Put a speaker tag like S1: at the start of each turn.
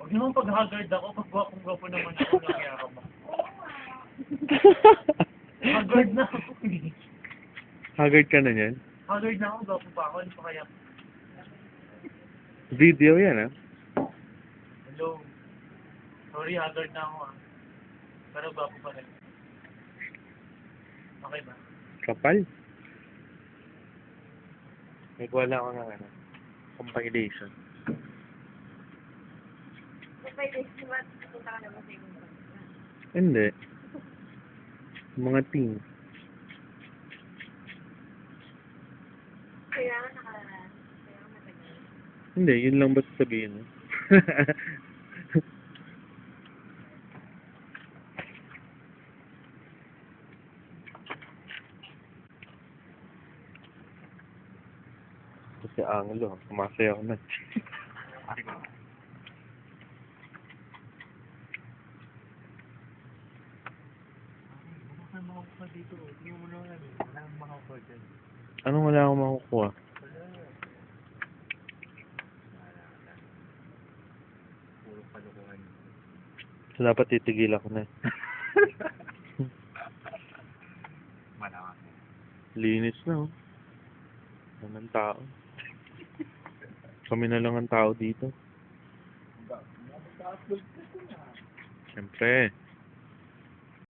S1: Huwag naman pag-haggard ako, pag gwapong-gwapo naman ako nangyari mo. Haggard na ako.
S2: Haggard ka na yan?
S1: Haggard na ako, gwapo pa ako. Ano pa kaya?
S2: Video yan, ah.
S1: Hello. Sorry, haggard na ako ah. Pero gwapo pa rin. Okay ba?
S2: Kapal. Nagwala ako ng ano, compilation.
S3: Compilation ba? Punta ka naman sa ibang bansa.
S2: Hindi. Mga team.
S3: Kaya matagal.
S2: Hindi, yun lang ba sasabihin mo? Kasi Angelo, sumasaya ako na.
S1: Wala mga kuha dito. Tingnan mo naman. Wala mga kuha dyan.
S2: Anong wala akong makukuha?
S1: Puro kalukuhan.
S2: So, dapat titigil ako na.
S1: Malaki.
S2: Linis na, oh. Walang tao. Kami na lang ang tao dito. Siyempre.